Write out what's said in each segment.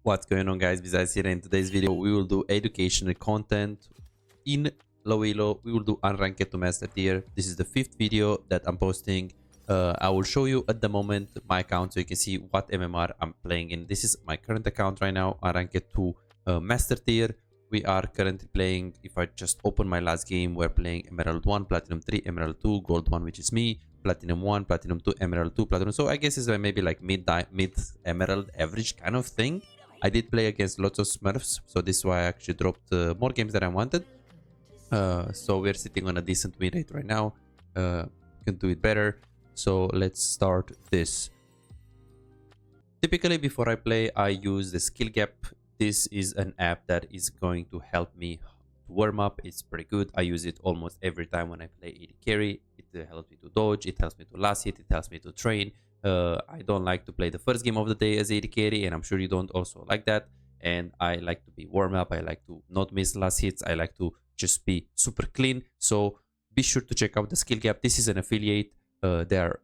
What's going on, guys? Besides here, in today's video we will do educational content in low elo. We will do unranked to master tier. This is the 5th video that I'm posting. I will show you at the moment my account so you can see what MMR I'm playing in. This is my current account right now, unranked to master tier. We are currently playing, if I just open my last game, we're playing Emerald 1, Platinum 3, Emerald 2, Gold 1, which is me, Platinum 1, Platinum 2, Emerald 2, Platinum. So I guess it's maybe like mid Emerald average kind of thing. I did play against lots of Smurfs, so this is why I actually dropped more games than I wanted. So we're sitting on a decent win rate right now. Can do it better. So let's start this. Typically, before I play, I use the skill gap. This is an app that is going to help me to warm up. It's pretty good. I use it almost every time when I play AD carry. It helps me to dodge. It helps me to last hit. It helps me to train. I don't like to play the first game of the day as AD carry, and I'm sure you don't also like that. And I like to be warm up. I like to not miss last hits. I like to just be super clean. So be sure to check out the skill gap. This is an affiliate. They're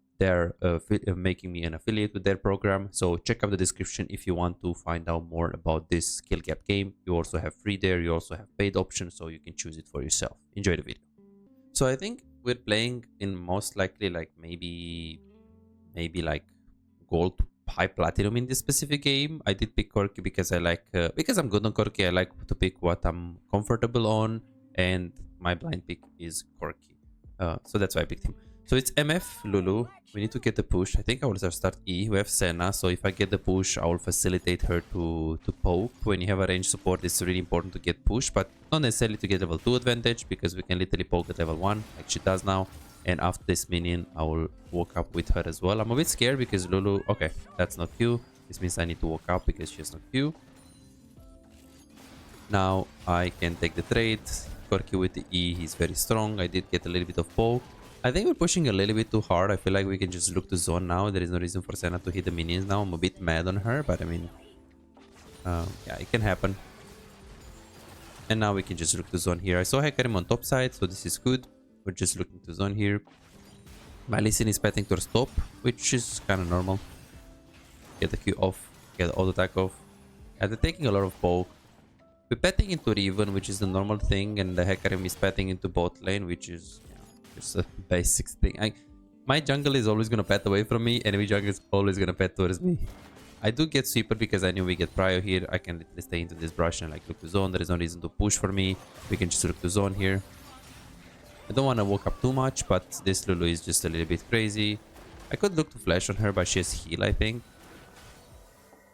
making me an affiliate with their program. So check out the description if you want to find out more about this skill gap game. You also have free there. You also have paid options, so you can choose it for yourself. Enjoy the video. So I think we're playing in most likely like maybe like gold high platinum in this specific game. I did pick Corki because I like because I'm good on Corki. I like to pick what I'm comfortable on, and my blind pick is Corki. So that's why I picked him. So it's MF Lulu. We need to get the push. I think I will start E. We have Senna, so if I get the push, I will facilitate her to poke. When you have a range support, it's really important to get push, but not necessarily to get level 2 advantage, because we can literally poke at level 1 like she does now. And after this minion, I will walk up with her as well. I'm a bit scared because Lulu... Okay, that's not Q. This means I need to walk up because she has not Q. Now I can take the trade. Corki with the E, he's very strong. I did get a little bit of poke. I think we're pushing a little bit too hard. I feel like we can just look to zone now. There is no reason for Senna to hit the minions now. I'm a bit mad on her, but I mean... yeah, it can happen. And now we can just look to zone here. I saw Hecarim on top side, so this is good. We're just looking to zone here. My Listen is petting towards top, which is kind of normal. Get the Q off, get the auto attack off. And they're taking a lot of poke. We're petting into Riven, which is the normal thing, and the Hecarim is petting into bot lane, which is just a basic thing. My jungle is always going to pet away from me, enemy jungle is always going to pet towards me. I do get sweeper because I knew we get prio here. I can literally stay into this brush and like look to zone. There is no reason to push for me. We can just look to zone here. I don't want to walk up too much, but this Lulu is just a little bit crazy. I could look to flash on her, but she has heal, I think.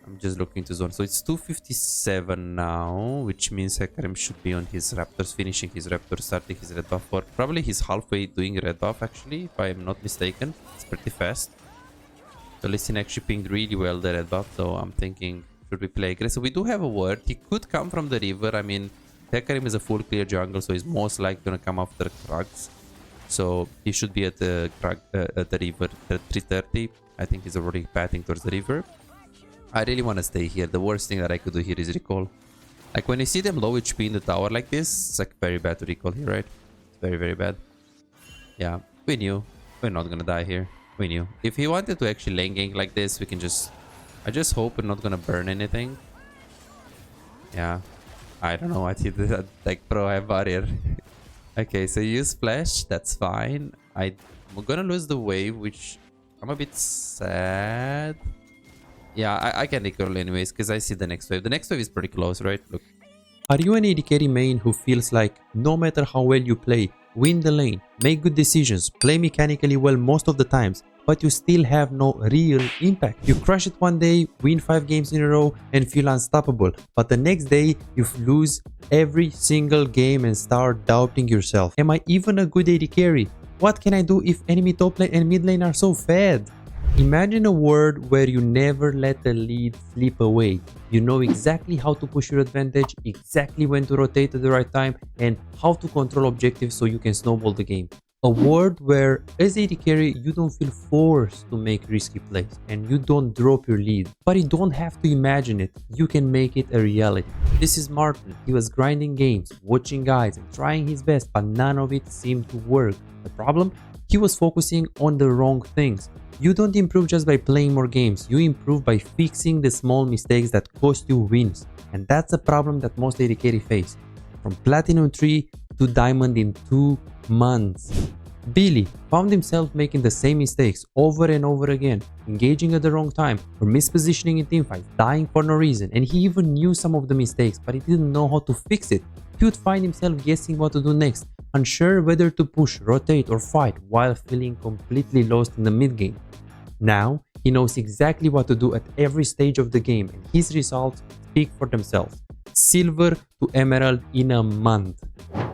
I'm just looking to zone. So it's 257 now, which means Hecarim should be on his Raptors, finishing his Raptors, starting his red buff. Or probably he's halfway doing red buff, actually, if I am not mistaken. It's pretty fast. So Listen actually pinged really well the red buff, so I'm thinking, should we play aggressive? We do have a ward. He could come from the river. I mean, Hecarim is a full clear jungle, so he's most likely going to come after Krugs. So he should be at the river at 330. I think he's already pathing towards the river. I really want to stay here. The worst thing that I could do here is recall. Like when you see them low HP in the tower like this, it's like very bad to recall here, right? It's very, very bad. Yeah, we knew. We're not going to die here. We knew. If he wanted to actually lane gank like this, we can just... I just hope we're not going to burn anything. Yeah. I don't know what he did. Like, bro, I have barrier. Okay, so use flash. That's fine. I'm gonna lose the wave, which I'm a bit sad. Yeah, I can recall anyways, because I see the next wave. The next wave is pretty close, right? Look. Are you an AD carry main who feels like no matter how well you play, win the lane, make good decisions, play mechanically well most of the times, but you still have no real impact? You crush it one day, win 5 games in a row and feel unstoppable, but the next day you lose every single game and start doubting yourself. Am I even a good AD carry? What can I do if enemy top lane and mid lane are so fed? Imagine a world where you never let the lead slip away. You know exactly how to push your advantage, exactly when to rotate at the right time, and how to control objectives so you can snowball the game. A world where, as AD carry, you don't feel forced to make risky plays and you don't drop your lead. But you don't have to imagine it, you can make it a reality. This is Martin. He was grinding games, watching guides and trying his best, but none of it seemed to work. The problem? He was focusing on the wrong things. You don't improve just by playing more games, you improve by fixing the small mistakes that cost you wins. And that's a problem that most AD carry face. From Platinum 3 to Diamond in 2 months. Billy found himself making the same mistakes over and over again, engaging at the wrong time or mispositioning in teamfights, dying for no reason, and he even knew some of the mistakes but he didn't know how to fix it. He would find himself guessing what to do next, unsure whether to push, rotate or fight while feeling completely lost in the mid game. Now, he knows exactly what to do at every stage of the game and his results speak for themselves. Silver to Emerald in a month.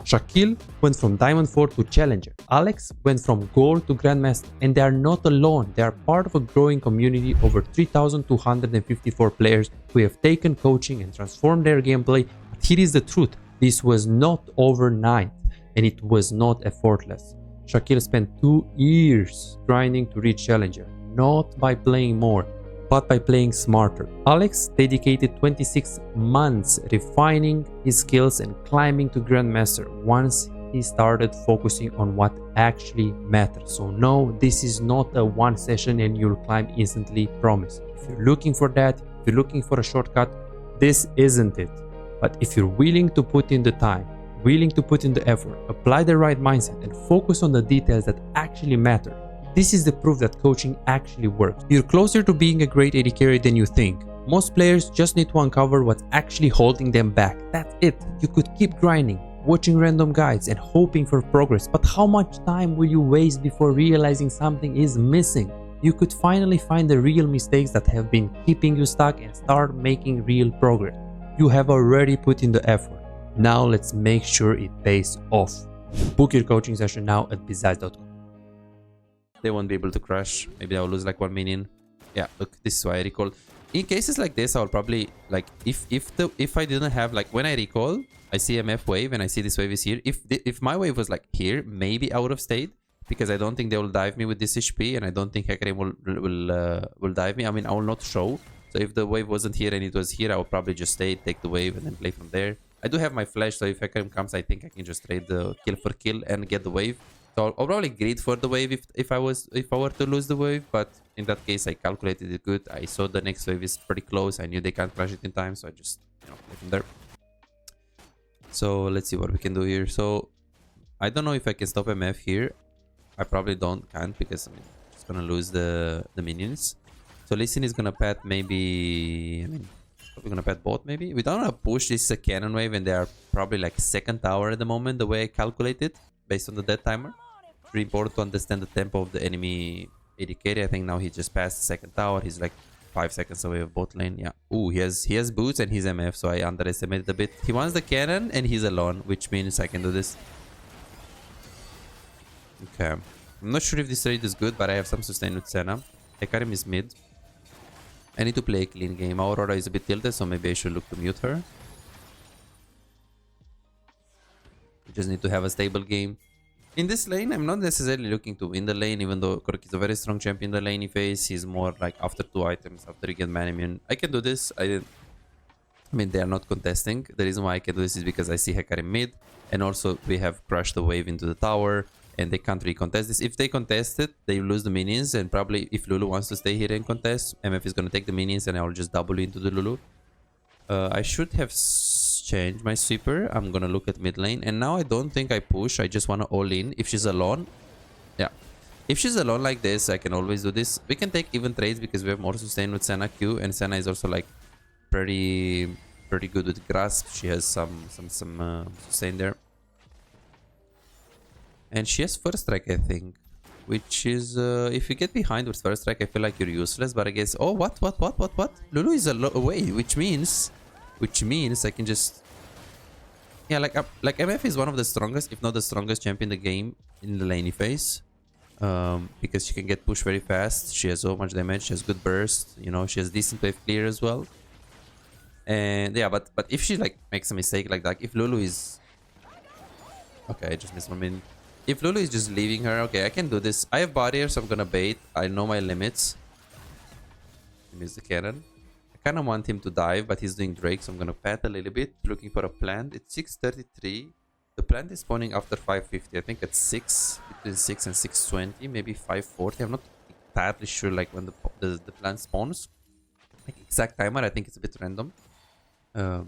Shaquille went from Diamond 4 to Challenger. Alex went from Gold to Grandmaster. And they are not alone. They are part of a growing community over 3,254 players who have taken coaching and transformed their gameplay. But here is the truth. This was not overnight and it was not effortless. Shaquille spent 2 years grinding to reach Challenger. Not by playing more, but by playing smarter. Alex dedicated 26 months refining his skills and climbing to Grandmaster once he started focusing on what actually matters. So no, this is not a one session and you'll climb instantly, promise. If you're looking for that, if you're looking for a shortcut, this isn't it. But if you're willing to put in the time, willing to put in the effort, apply the right mindset and focus on the details that actually matter, this is the proof that coaching actually works. You're closer to being a great AD carry than you think. Most players just need to uncover what's actually holding them back. That's it. You could keep grinding, watching random guides and hoping for progress, but how much time will you waste before realizing something is missing? You could finally find the real mistakes that have been keeping you stuck and start making real progress. You have already put in the effort. Now let's make sure it pays off. Book your coaching session now at bizaz.com. They won't be able to crush. Maybe I'll lose like 1 minion. Yeah, look, this is why I recall. In cases like this, I'll probably like if I didn't have like when I recall, I see MF wave and I see this wave is here. If my wave was like here, maybe I would have stayed because I don't think they will dive me with this HP and I don't think Hecarim will dive me. I mean, I will not show. So if the wave wasn't here and it was here, I would probably just stay, take the wave and then play from there. I do have my flash, so if Hecarim comes, I think I can just trade the kill for kill and get the wave. So I'll probably greed for the wave if I were to lose the wave, but in that case I calculated it good. I saw the next wave is pretty close. I knew they can't crash it in time, so I just play from there. So let's see what we can do here. So I don't know if I can stop MF here. I probably can't because I'm just gonna lose the minions. So Lee Sin is gonna pet maybe probably gonna pet bot maybe. We don't wanna push. This is a cannon wave and they are probably like second tower at the moment the way I calculated based on the death timer. Very important to understand the tempo of the enemy AD carry. I think now he just passed the second tower. He's like 5 seconds away of bot lane. Yeah. Ooh, he has boots and he's MF, so I underestimated a bit. He wants the cannon and he's alone, which means I can do this. Okay. I'm not sure if this trade is good, but I have some sustain with Senna. Hecarim is mid. I need to play a clean game. Aurora is a bit tilted, so maybe I should look to mute her. We just need to have a stable game. In this lane, I'm not necessarily looking to win the lane, even though Kork is a very strong champion in the lane phase. He's more like after 2 items, after you get man immune. I can do this. I mean, they are not contesting. The reason why I can do this is because I see Hecarim mid, and also we have crushed the wave into the tower, and they can't recontest this. If they contest it, they lose the minions, and probably if Lulu wants to stay here and contest, MF is going to take the minions, and I'll just double into the Lulu. I should have changed my sweeper. I'm gonna look at mid lane, and now I don't think I push. I just want to all in. If she's alone, yeah, if she's alone like this, I can always do this. We can take even trades because we have more sustain with Senna Q, and Senna is also like pretty good with grasp. She has some sustain there, and she has first strike, I think, which is if you get behind with first strike, I feel like you're useless. But I guess, oh, what? Lulu is away, which means I can just, yeah, like MF is one of the strongest, if not the strongest champion in the game in the laney phase, because she can get pushed very fast. She has so much damage. She has good burst. You know, she has decent wave clear as well. And yeah, but if she like makes a mistake like that, if Lulu is, okay, I just missed my min. If Lulu is just leaving her, okay, I can do this. I have barrier, so I'm gonna bait. I know my limits. Miss the cannon. I kind of want him to dive, but he's doing Drake, so I'm gonna pat a little bit, looking for a plant. It's 6:33. The plant is spawning after 550. I think at 6, between 6 and 620, maybe 540. I'm not entirely sure like when the plant spawns. Like exact timer, I think it's a bit random. I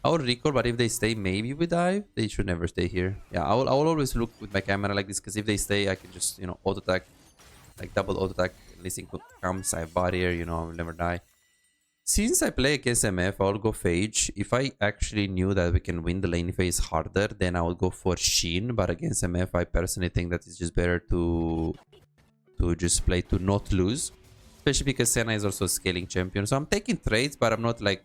will recall, but if they stay, maybe we dive. They should never stay here. Yeah, I will always look with my camera like this, because if they stay, I can just, you know, auto attack, like double auto attack. Listing comes, I have barrier, you know, I will never die. Since I play against MF, I will go Phage. If I actually knew that we can win the lane phase harder, then I would go for Sheen. But against MF, I personally think that it's just better to just play to not lose. Especially because Senna is also a scaling champion. So I'm taking trades, but I'm not like...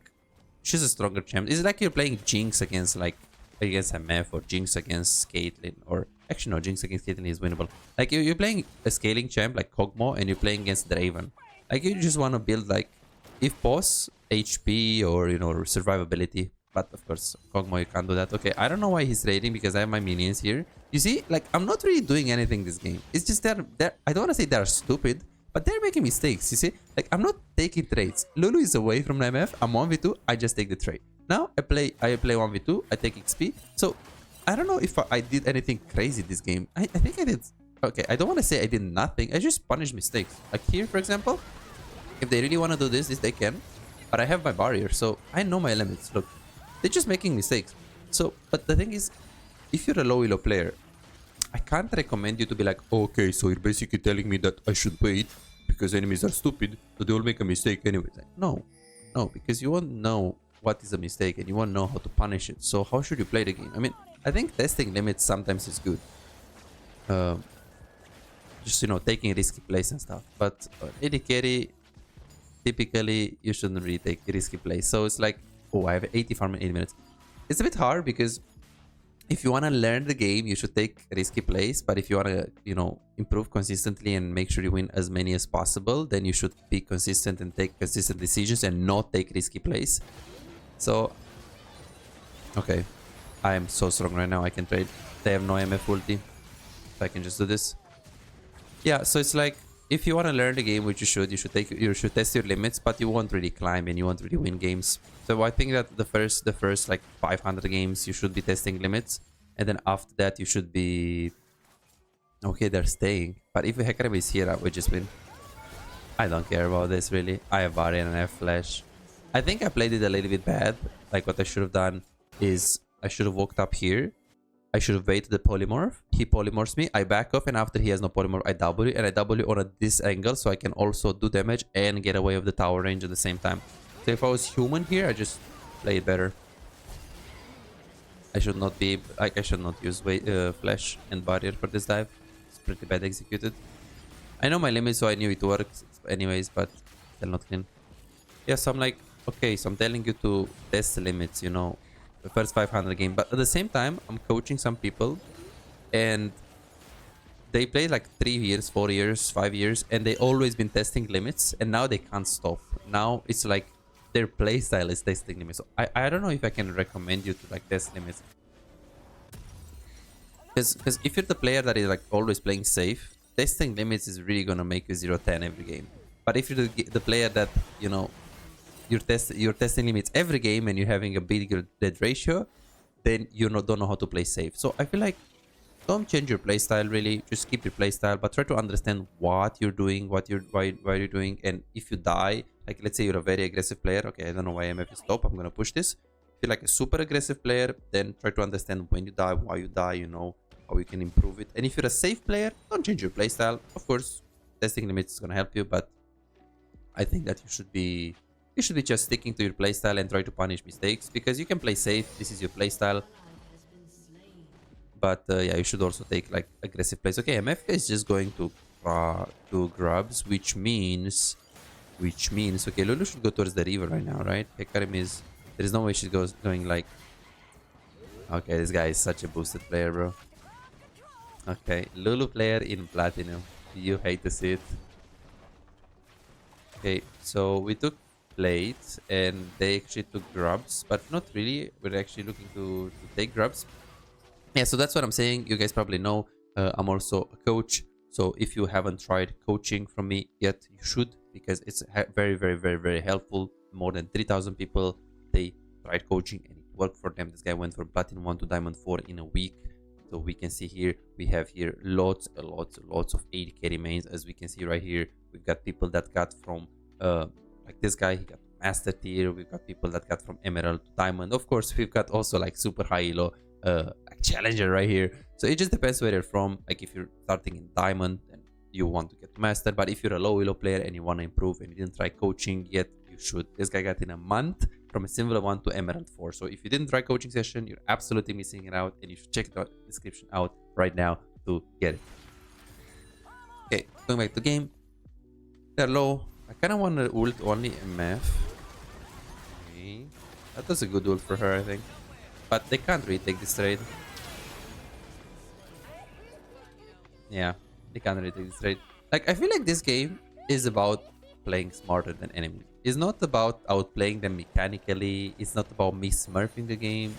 She's a stronger champion. It's like you're playing Jinx against MF, or Jinx against Caitlyn. Or actually no, Jinx against Caitlyn is winnable. Like you're playing a scaling champ like Kog'Maw, and you're playing against Draven. Like you just want to build like... If boss, HP, or, you know, survivability. But of course, Kog'Maw, you can't do that. Okay, I don't know why he's raiding, because I have my minions here. You see, like, I'm not really doing anything this game. It's just they're I don't want to say they're stupid, but they're making mistakes, you see? Like, I'm not taking trades. Lulu is away from the MF. I'm 1v2. I just take the trade. Now, I play 1v2. I take XP. So, I don't know if I did anything crazy this game. I think I did... Okay, I don't want to say I did nothing. I just punished mistakes. Like here, for example... If they really want to do this, they can. But I have my barrier, so I know my limits. Look, they're just making mistakes. So, but the thing is, if you're a low elo player, I can't recommend you to be like, okay, so you're basically telling me that I should wait because enemies are stupid, so they will make a mistake anyway. Like, no, because you won't know what is a mistake and you won't know how to punish it. So how should you play the game? I mean, I think testing limits sometimes is good. Just, you know, taking risky plays and stuff. But AD carry... Typically, you shouldn't really take risky plays. So it's like, oh, I have 80 farm in 8 minutes. It's a bit hard because if you want to learn the game, you should take risky plays. But if you want to, you know, improve consistently and make sure you win as many as possible, then you should be consistent and take consistent decisions and not take risky plays. So, okay. I am so strong right now. I can trade. They have no MF ulti. So I can just do this. Yeah, so it's like, if you want to learn the game, which you should test your limits, but you won't really climb and you won't really win games. So I think that the first like 500 games you should be testing limits, and then after that you should be okay. They're staying, but if Hecarim is here, I would just win. I don't care about this really. I have barrier and I have flash. I think I played it a little bit bad. Like what I should have done is I should have walked up here. I should have waited the polymorph. He polymorphs me. I back off, and after he has no polymorph, I W, and I W on this angle, so I can also do damage and get away with the tower range at the same time. So if I was human here, I just play it better. I should not be like I should not use flash and barrier for this dive. It's pretty bad executed. I know my limits, so I knew it works anyways, but still not clean. Yeah, so I'm like, okay, so I'm telling you to test the limits, you know. The first 500 game, but at the same time I'm coaching some people and they played like 3 years, 4 years, 5 years, and they always been testing limits, and now they can't stop. Now it's like their playstyle is testing limits. So I don't know if I can recommend you to like test limits, because if you're the player that is like always playing safe, testing limits is really gonna make you 0-10 every game. But if you're the player that, you know, you're testing limits every game and you're having a bigger dead ratio, then you don't know how to play safe. So I feel like don't change your playstyle really, just keep your playstyle, but try to understand what you're doing, why you're doing. And if you die, like let's say you're a very aggressive player, okay, I don't know why MF is top, I'm gonna push this. If you're like a super aggressive player, then try to understand when you die, why you die, you know, how you can improve it. And if you're a safe player, don't change your playstyle. Of course, testing limits is gonna help you, but I think that you should be just sticking to your playstyle and try to punish mistakes, because you can play safe. This is your playstyle. But yeah, you should also take like aggressive plays. Okay, MF is just going to grubs, which means okay, Lulu should go towards the river right now, right? Hecarim is, there is no way she's going like, okay, this guy is such a boosted player, bro. Okay, Lulu player in platinum. You hate to see it. Okay, so we took plates and they actually took grubs, but not really. We're actually looking to take grubs. Yeah, so that's what I'm saying. You guys probably know I'm also a coach, so if you haven't tried coaching from me yet, you should, because it's very, very, very, very helpful. More than 3,000 people, they tried coaching and it work for them. This guy went from Platinum 1 to Diamond 4 in a week. So we can see here, we have here lots of AD carry mains. As we can see right here, we've got people that got from like this guy, he got Master Tier. We've got people that got from Emerald to Diamond. Of course, we've got also like super high elo like Challenger right here. So it just depends where you're from. Like if you're starting in Diamond and you want to get to Master, but if you're a low elo player and you want to improve and you didn't try coaching yet, you should. This guy got in a month from a Silver 1 to Emerald 4. So if you didn't try coaching session, you're absolutely missing it out, and you should check the description out right now to get it. Okay, going back to game. They're low. I kind of want to ult only MF. Okay. That was a good ult for her, I think. But they can't retake this trade. Yeah, they can't retake this trade. Like, I feel like this game is about playing smarter than enemies. It's not about outplaying them mechanically. It's not about me smurfing the game.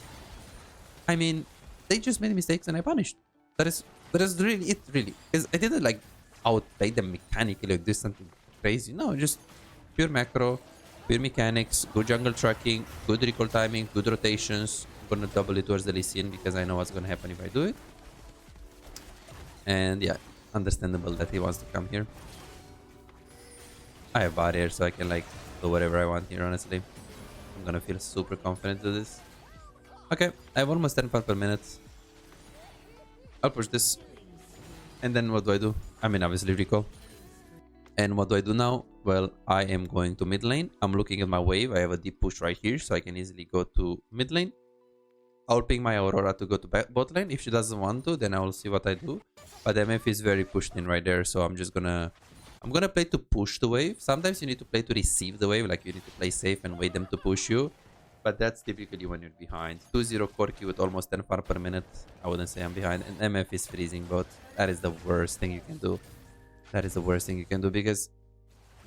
I mean, they just made mistakes and I punished. That is really it, really. Because I didn't like outplay them mechanically or do something crazy. No, just pure macro, pure mechanics, good jungle tracking, good recall timing, good rotations. I'm gonna double it towards the Lee Sin because I know what's gonna happen if I do it. And yeah, understandable that he wants to come here. I have barrier, so I can like do whatever I want here, honestly. I'm gonna feel super confident to this. Okay, I have almost 10 farm per minute. I'll push this. And then what do I do? I mean, obviously recall. And what do I do now? Well, I am going to mid lane. I'm looking at my wave. I have a deep push right here, so I can easily go to mid lane. I'll ping my Aurora to go to bot lane. If she doesn't want to, then I will see what I do. But MF is very pushed in right there, so I'm gonna play to push the wave. Sometimes you need to play to receive the wave, like you need to play safe and wait them to push you. But that's typically when you're behind. 2-0 Corki with almost 10 farm per minute. I wouldn't say I'm behind. And MF is freezing bot. That is the worst thing you can do. That is the worst thing you can do because,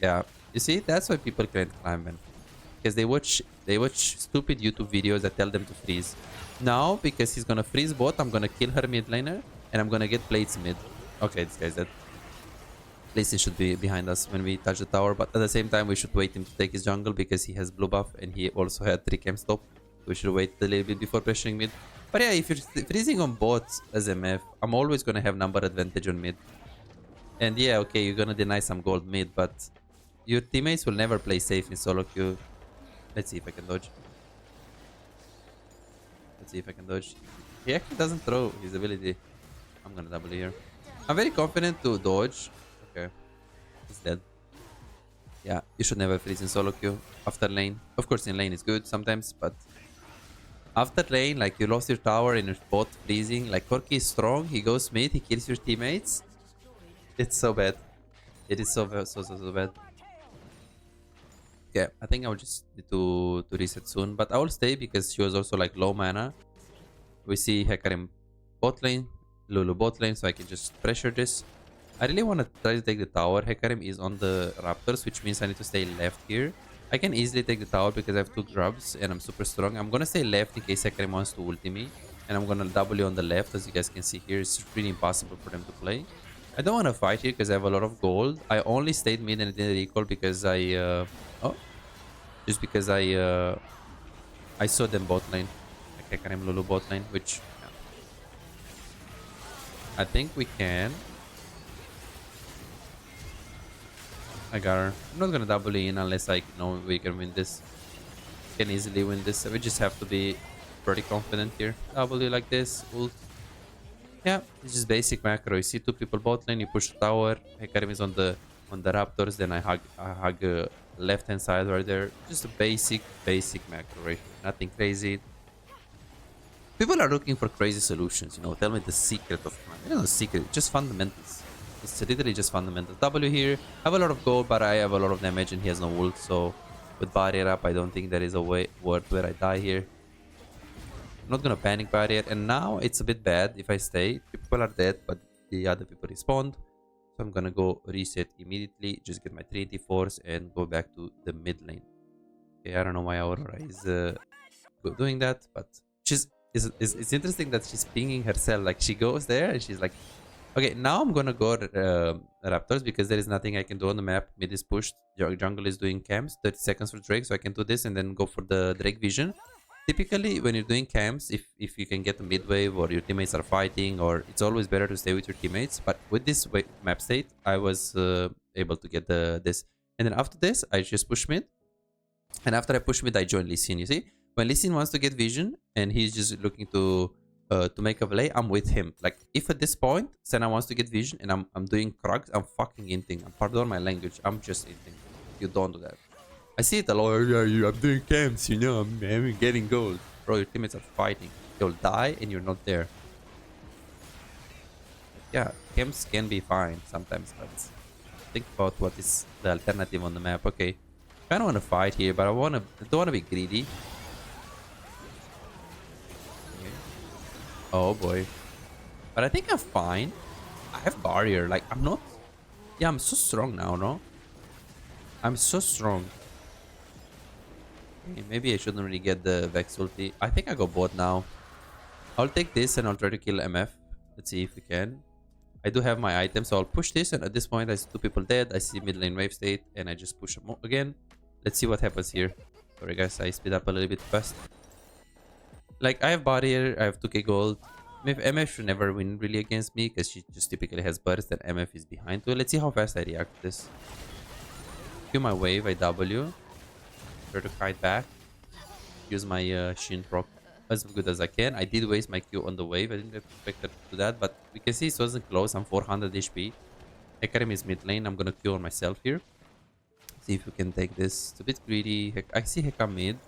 yeah, you see, that's why people can't climb, man. Because they watch stupid YouTube videos that tell them to freeze. Now, because he's gonna freeze bot, I'm gonna kill her mid laner and I'm gonna get plates mid. Okay, this guy's dead. Plates should be behind us when we touch the tower, but at the same time we should wait him to take his jungle because he has blue buff and he also had 3 camp stop. We should wait a little bit before pressuring mid. But yeah, if you're freezing on bots as MF, I'm always gonna have number advantage on mid. And yeah, okay, you're gonna deny some gold mid, but your teammates will never play safe in solo queue. Let's see if I can dodge. Let's see if I can dodge. He actually doesn't throw his ability. I'm gonna double here. I'm very confident to dodge. Okay. He's dead. Yeah, you should never freeze in solo queue. After lane. Of course, in lane is good sometimes, but after lane, like you lost your tower in your bot freezing. Like Corki is strong. He goes mid. He kills your teammates. It's so bad. It is so bad. Yeah, I think I will just need to reset soon. But I will stay because she was also like low mana. We see Hecarim bot lane, Lulu bot lane, so I can just pressure this. I really want to try to take the tower. Hecarim is on the Raptors, which means I need to stay left here. I can easily take the tower because I have 2 grubs and I'm super strong. I'm gonna stay left in case Hecarim wants to ulti me. And I'm gonna W on the left, as you guys can see here. It's really impossible for them to play. I don't want to fight here because I have a lot of gold. I only stayed mid and didn't recall because just because I saw them bot lane, like Hecarim Lulu bot lane, which yeah. I think we can. I got her. I'm not gonna double in unless I know we can win this. We can easily win this. We just have to be pretty confident here. W like this. Ult. Yeah, it's just basic macro. You see 2 people bot lane, you push the tower. Hecarim is on the Raptors, then I hug left hand side right there. Just a basic macro, right? Nothing crazy. People are looking for crazy solutions, you know. Tell me the secret of climb. You know, the secret, just fundamentals. It's literally just fundamentals. W here. I have a lot of gold, but I have a lot of damage and he has no ult. So with barrier up, I don't think there is a way where I die here. I'm not gonna panic barrier, and now it's a bit bad if I stay. People are dead, but the other people respond. So I'm gonna go reset immediately, just get my Trinity Force and go back to the mid lane. Okay, I don't know why Aurora is doing that, but it's interesting that she's pinging herself. Like she goes there and she's like, okay, now I'm gonna go Raptors because there is nothing I can do on the map. Mid is pushed, jungle is doing camps, 30 seconds for Drake, so I can do this and then go for the Drake vision. Typically, when you're doing camps, if you can get a mid wave or your teammates are fighting, or it's always better to stay with your teammates. But with this map state, I was able to get this. And then after this, I just push mid. And after I push mid, I join Lee Sin. You see, when Lee Sin wants to get vision and he's just looking to make a play, I'm with him. Like if at this point Senna wants to get vision and I'm doing Krugs, I'm fucking inting. Pardon my language. I'm just inting. You don't do that. I see it a lot. Yeah, I'm doing camps, you know, I'm getting gold. Bro, your teammates are fighting. You'll die and you're not there. Yeah, camps can be fine sometimes, but think about what is the alternative on the map. Okay, kind of want to fight here, but I don't want to be greedy. Okay. Oh boy, but I think I'm fine. I have barrier. Like I'm not. Yeah, I'm so strong now. No, I'm so strong. Okay, maybe I shouldn't really get the Vex ulti. I think I go bot now. I'll take this and I'll try to kill MF. Let's see if we can. I do have my items, so I'll push this, and at this point I see 2 people dead. I see mid lane wave state, and I just push them again. Let's see what happens here. Sorry guys, I speed up a little bit fast. Like, I have barrier, I have 2k gold. MF should never win really against me, because she just typically has burst, and MF is behind too. Let's see how fast I react to this. Q my wave, I W. Try to kite back. Use my Shin proc as good as I can. I did waste my Q on the wave. I didn't expect to do that, but we can see it wasn't close. I'm 400 HP. Hecarim is mid lane. I'm gonna Q on myself here. See if we can take this. It's a bit greedy. I see Heka mid.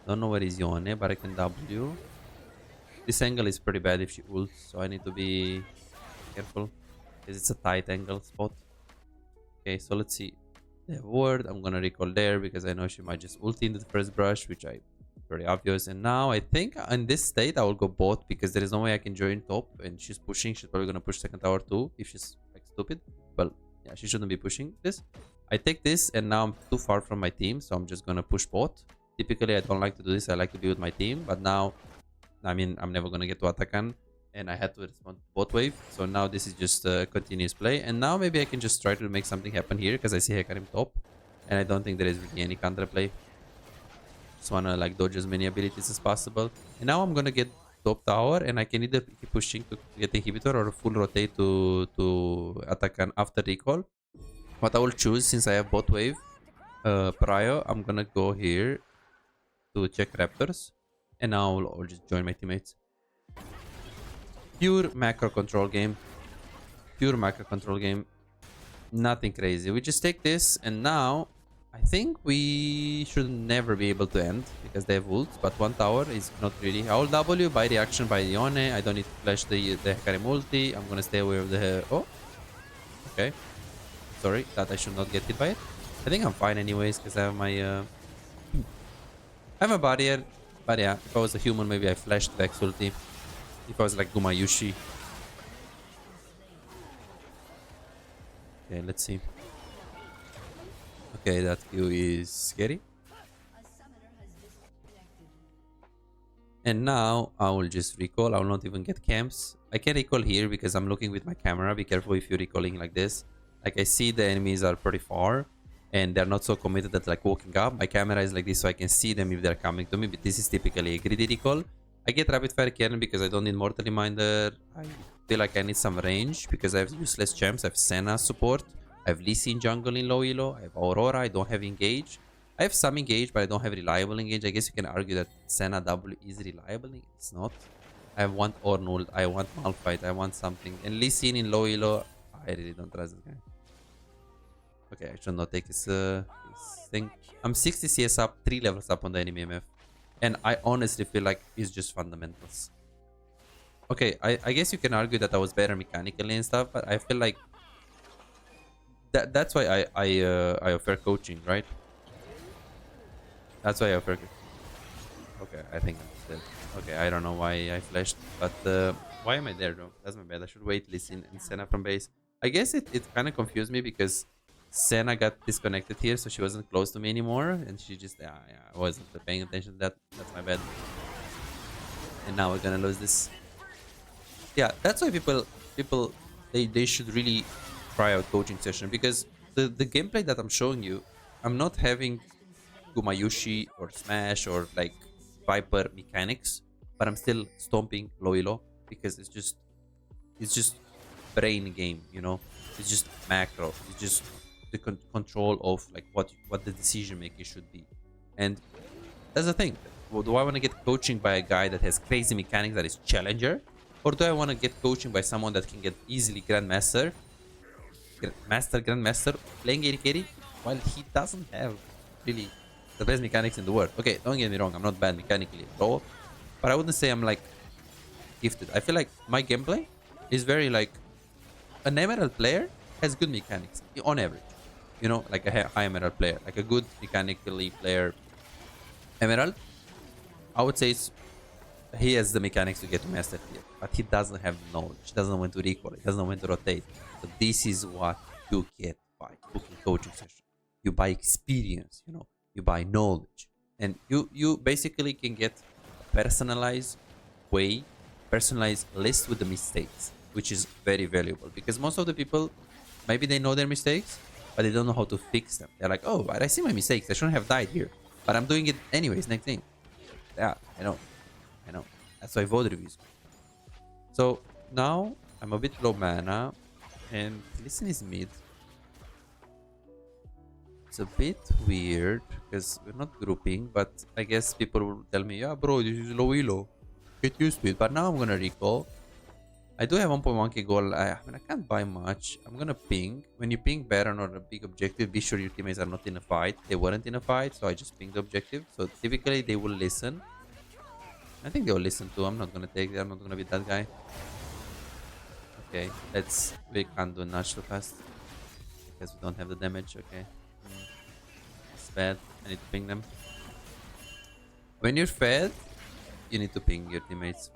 Don't know where is Yone, but I can W. This angle is pretty bad if she ults, so I need to be careful because it's a tight angle spot. Okay, so let's see. The word, I'm gonna recall there because I know she might just ulti into the first brush, which I very obvious. And now I think in this state I will go bot because there is no way I can join top, and she's pushing. She's probably gonna push second tower too if she's like stupid. Well, yeah, she shouldn't be pushing this. I take this, and now I'm too far from my team, so I'm just gonna push bot. Typically I don't like to do this. I like to be with my team, but now, I mean, I'm never gonna get to Atakan, and I had to respond to bot wave. So now this is just a continuous play, and now maybe I can just try to make something happen here because I see Hecarim top, and I don't think there is really any counter play. Just wanna like dodge as many abilities as possible. And now I'm gonna get top tower, and I can either keep pushing to get inhibitor or full rotate to Atakan after recall. What I will choose, since I have bot wave prio, I'm gonna go here to check Raptors, and now I'll just join my teammates. Pure macro control game. Pure macro control game. Nothing crazy. We just take this, and now I think we should never be able to end because they have ults, but one tower is not really. I will W by reaction by Yone. I don't need to flash the Hecarim ulti. I'm gonna stay away with the... Oh! Okay. Sorry, that I should not get hit by it. I think I'm fine anyways because I have my... I have a barrier, but yeah, if I was a human, maybe I flashed Vex ulti. If I was like Gumayushi. Okay, let's see. Okay, that Q is scary. And now I will just recall. I will not even get camps. I can recall here because I'm looking with my camera. Be careful if you're recalling like this. Like, I see the enemies are pretty far and they're not so committed that like walking up. My camera is like this so I can see them if they're coming to me, but this is typically a greedy recall. I get rapid fire cannon because I don't need mortal reminder. I feel like I need some range because I have useless champs. I have Senna support. I have Lee Sin jungle in low elo. I have Aurora. I don't have engage. I have some engage, but I don't have reliable engage. I guess you can argue that Senna W is reliable. It's not. I want Ornuld. I want Malphite. I want something. And Lee Sin in low elo. I really don't trust this guy. Okay, I should not take his thing. I'm 60 CS up, 3 levels up on the enemy MF. And I honestly feel like it's just fundamentals. Okay, I guess you can argue that I was better mechanically and stuff, but I feel like that's why I offer coaching, right? That's why I offer. Okay, I think I'm dead. Okay, I don't know why I flashed, but why am I there though? That's my bad. I should wait, listen, and Senna from base. I guess it kind of confused me because Senna got disconnected here, so she wasn't close to me anymore, and she just I wasn't paying attention to that. That's my bad. And now we're gonna lose this. Yeah, that's why people they should really try out coaching session, because the gameplay that I'm showing you, I'm not having Gumayushi or Smash or like Viper mechanics, but I'm still stomping low elo because it's just brain game, you know. It's just macro. It's just the control of like what the decision making should be. And that's the thing. Well, do I want to get coaching by a guy that has crazy mechanics that is challenger, or do I want to get coaching by someone that can get easily grandmaster, grandmaster playing AD carry while he doesn't have really the best mechanics in the world? Okay, don't get me wrong, I'm not bad mechanically at all, but I wouldn't say I'm like gifted. I feel like my gameplay is very like an emerald player has good mechanics on average, you know, like a high emerald player, like a good mechanically player emerald, I would say he has the mechanics to get to master tier, but he doesn't have the knowledge. He doesn't know when to recoil. He doesn't know when to rotate. So this is what you get by booking coaching session. You buy experience, you know, you buy knowledge, and you basically can get a personalized way, personalized list with the mistakes, which is very valuable because most of the people, maybe they know their mistakes, but they don't know how to fix them. They're like, oh, but I see my mistakes. I shouldn't have died here, but I'm doing it anyways. Next game. Yeah, I know. That's why VOD reviews. So now I'm a bit low mana, and listen is mid. It's a bit weird because we're not grouping, but I guess people will tell me, yeah, bro, this is low elo. Get used to it. But now I'm gonna recall. I do have 1.1k gold. I mean, I can't buy much. I'm gonna ping. When you ping Baron or a big objective, be sure your teammates are not in a fight. They weren't in a fight, so I just pinged the objective. So typically they will listen. I think they will listen too. I'm not gonna take it. I'm not gonna be that guy. Okay, we can't do Nudge too fast because we don't have the damage. Okay, it's bad. I need to ping them. When you're fed, you need to ping your teammates.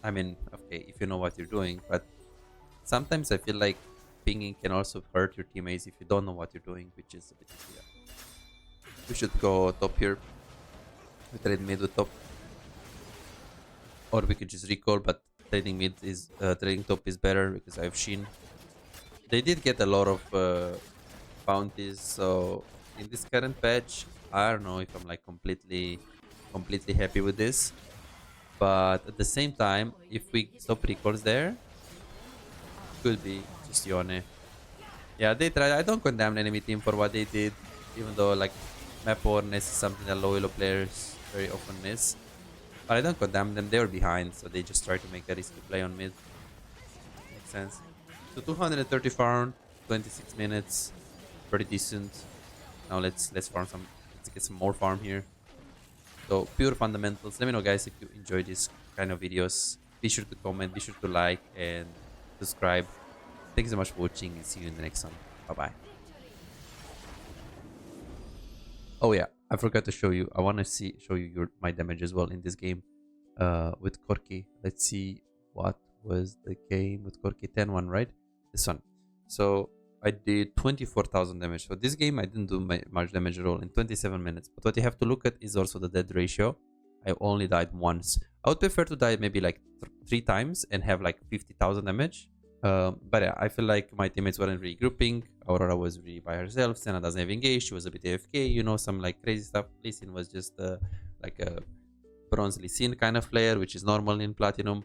I mean, okay, if you know what you're doing, but sometimes I feel like pinging can also hurt your teammates if you don't know what you're doing, which is a bit easier. We should go top here. We trade mid with top. Or we could just recall, but trading mid is trading top is better because I have Shin. They did get a lot of bounties, so in this current patch, I don't know if I'm like completely happy with this. But at the same time, if we stop recalls there, could be just Yone. Yeah, they tried. I don't condemn enemy team for what they did, even though like map awareness is something that low elo players very often miss. But I don't condemn them. They were behind, so they just try to make a risky play on mid. Makes sense. So 230 farm, 26 minutes, pretty decent. Now let's farm some. Let's get some more farm here. So pure fundamentals. Let me know, guys, if you enjoy this kind of videos. Be sure to comment, be sure to like and subscribe. Thank you so much for watching, and see you in the next one. Bye bye. Oh yeah, I forgot to show you. I want to show you my damage as well in this game with Corki. Let's see what was the game with Corki. 10-1, right? This one. So I did 24,000 damage. So this game I didn't do much damage at all in 27 minutes. But what you have to look at is also the death ratio. I only died once. I would prefer to die maybe like 3 times and have like 50,000 damage. But yeah, I feel like my teammates weren't really grouping. Aurora was really by herself. Senna doesn't have engage. She was a bit AFK, you know, some like crazy stuff. Lee Sin was just like a bronze Lee Sin kind of player, which is normal in Platinum.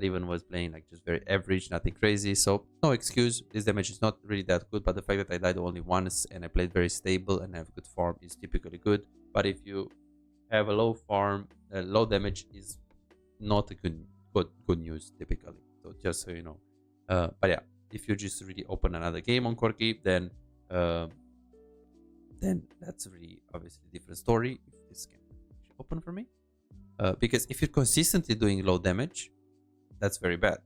Riven was playing like just very average, nothing crazy. So no excuse. This damage is not really that good, but the fact that I died only once and I played very stable and have good farm is typically good. But if you have a low farm, low damage is not a good news typically. So just so you know. But yeah, if you just really open another game on Corki, then that's really obviously a different story. If this can open for me, because if you're consistently doing low damage, that's very bad.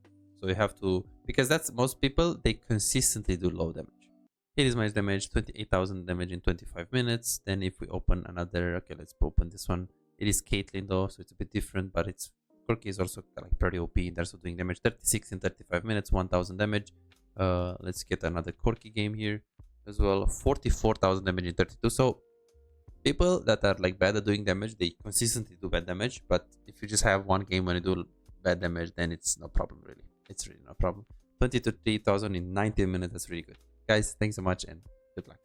So you have to, because that's most people, they consistently do low damage. Here is my damage, 28,000 damage in 25 minutes. Then if we open another, okay, let's open this one. It is Caitlyn though, so it's a bit different, but it's Corki is also like pretty OP in terms of doing damage. 36 in 35 minutes, 1,000 damage. Let's get another Corki game here as well. 44,000 damage in 32. So people that are like bad at doing damage, they consistently do bad damage. But if you just have one game when you do bad damage, then it's no problem really. It's really no problem. 23,000 in 19 minutes. That's really good. Guys, thanks so much and good luck.